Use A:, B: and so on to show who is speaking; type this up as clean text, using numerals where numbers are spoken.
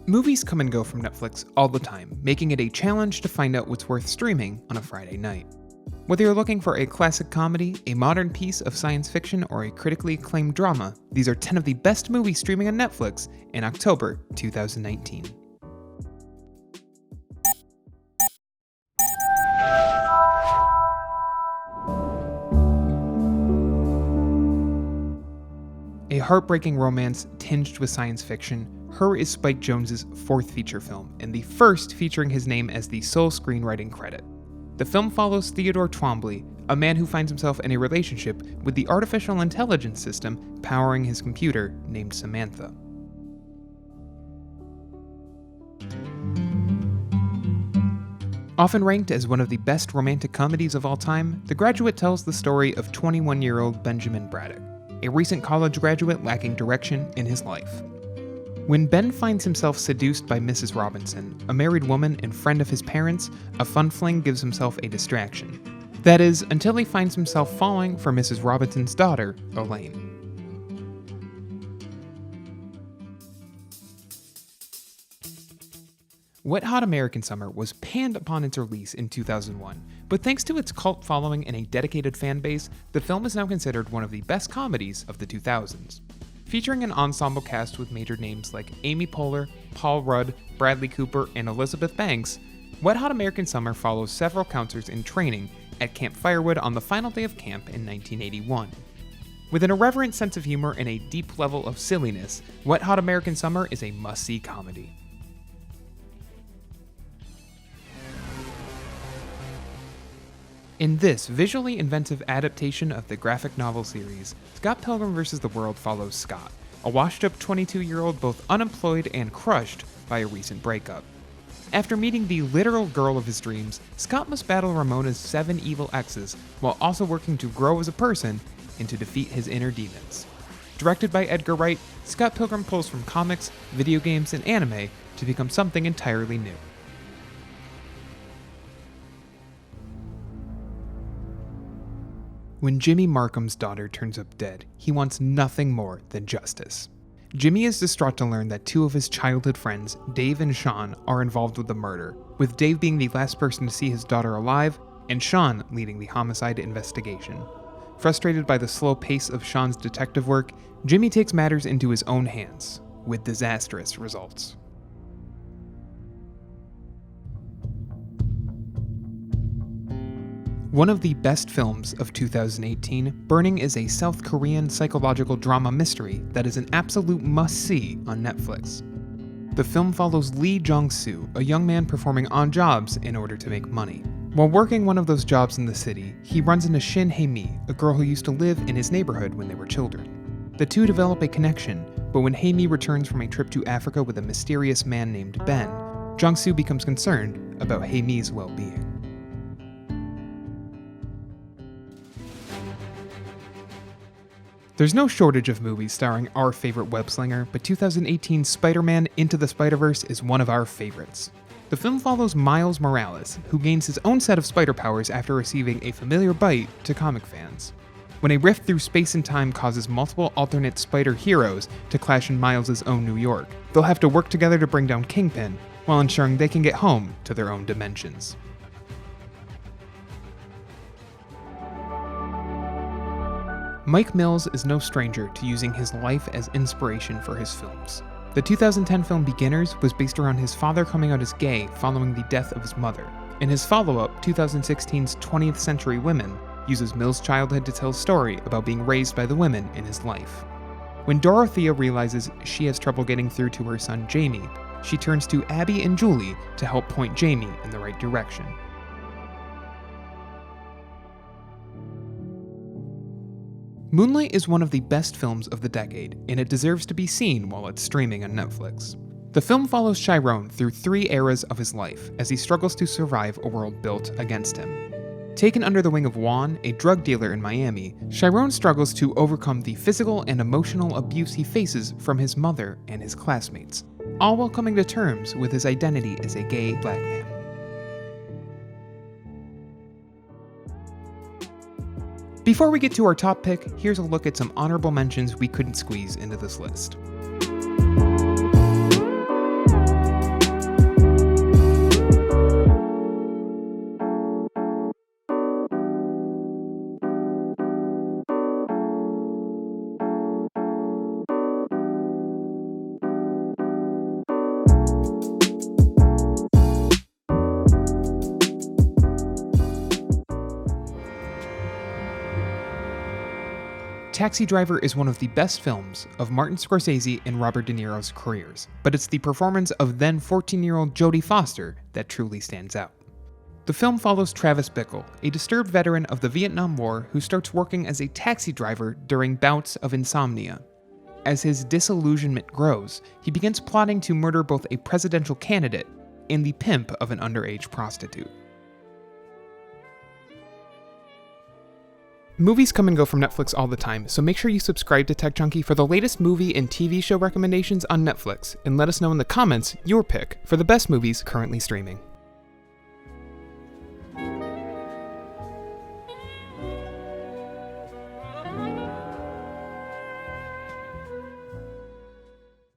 A: Movies come and go from Netflix all the time, making it a challenge to find out what's worth streaming on a Friday night. Whether you're looking for a classic comedy, a modern piece of science fiction, or a critically acclaimed drama, these are 10 of the best movies streaming on Netflix in October 2019. A heartbreaking romance tinged with science fiction, Her is Spike Jonze's fourth feature film, and the first featuring his name as the sole screenwriting credit. The film follows Theodore Twombly, a man who finds himself in a relationship with the artificial intelligence system powering his computer named Samantha. Often ranked as one of the best romantic comedies of all time, The Graduate tells the story of 21-year-old Benjamin Braddock, a recent college graduate lacking direction in his life. When Ben finds himself seduced by Mrs. Robinson, a married woman and friend of his parents, a fun fling gives himself a distraction. That is, until he finds himself falling for Mrs. Robinson's daughter, Elaine. Wet Hot American Summer was panned upon its release in 2001, but thanks to its cult following and a dedicated fan base, the film is now considered one of the best comedies of the 2000s. Featuring an ensemble cast with major names like Amy Poehler, Paul Rudd, Bradley Cooper, and Elizabeth Banks, Wet Hot American Summer follows several counselors in training at Camp Firewood on the final day of camp in 1981. With an irreverent sense of humor and a deep level of silliness, Wet Hot American Summer is a must-see comedy. In this visually inventive adaptation of the graphic novel series, Scott Pilgrim vs. the World follows Scott, a washed-up 22-year-old both unemployed and crushed by a recent breakup. After meeting the literal girl of his dreams, Scott must battle Ramona's 7 evil exes while also working to grow as a person and to defeat his inner demons. Directed by Edgar Wright, Scott Pilgrim pulls from comics, video games, and anime to become something entirely new. When Jimmy Markham's daughter turns up dead, he wants nothing more than justice. Jimmy is distraught to learn that 2 of his childhood friends, Dave and Sean, are involved with the murder, with Dave being the last person to see his daughter alive, and Sean leading the homicide investigation. Frustrated by the slow pace of Sean's detective work, Jimmy takes matters into his own hands, with disastrous results. One of the best films of 2018, Burning is a South Korean psychological drama mystery that is an absolute must-see on Netflix. The film follows Lee Jong-soo, a young man performing odd jobs in order to make money. While working one of those jobs in the city, he runs into Shin Hae-mi, a girl who used to live in his neighborhood when they were children. The two develop a connection, but when Hae-mi returns from a trip to Africa with a mysterious man named Ben, Jong-soo becomes concerned about Hae-mi's well-being. There's no shortage of movies starring our favorite web-slinger, but 2018's Spider-Man Into the Spiderverse is one of our favorites. The film follows Miles Morales, who gains his own set of spider powers after receiving a familiar bite to comic fans. When a rift through space and time causes multiple alternate spider heroes to clash in Miles' own New York, they'll have to work together to bring down Kingpin, while ensuring they can get home to their own dimensions. Mike Mills is no stranger to using his life as inspiration for his films. The 2010 film Beginners was based around his father coming out as gay following the death of his mother, and his follow-up, 2016's 20th Century Women, uses Mills' childhood to tell a story about being raised by the women in his life. When Dorothea realizes she has trouble getting through to her son Jamie, she turns to Abby and Julie to help point Jamie in the right direction. Moonlight is one of the best films of the decade, and it deserves to be seen while it's streaming on Netflix. The film follows Chiron through 3 eras of his life as he struggles to survive a world built against him. Taken under the wing of Juan, a drug dealer in Miami, Chiron struggles to overcome the physical and emotional abuse he faces from his mother and his classmates, all while coming to terms with his identity as a gay black man. Before we get to our top pick, here's a look at some honorable mentions we couldn't squeeze into this list. Taxi Driver is one of the best films of Martin Scorsese and Robert De Niro's careers, but it's the performance of then 14-year-old Jodie Foster that truly stands out. The film follows Travis Bickle, a disturbed veteran of the Vietnam War who starts working as a taxi driver during bouts of insomnia. As his disillusionment grows, he begins plotting to murder both a presidential candidate and the pimp of an underage prostitute. Movies come and go from Netflix all the time, so make sure you subscribe to Tech Junkie for the latest movie and TV show recommendations on Netflix, and let us know in the comments your pick for the best movies currently streaming.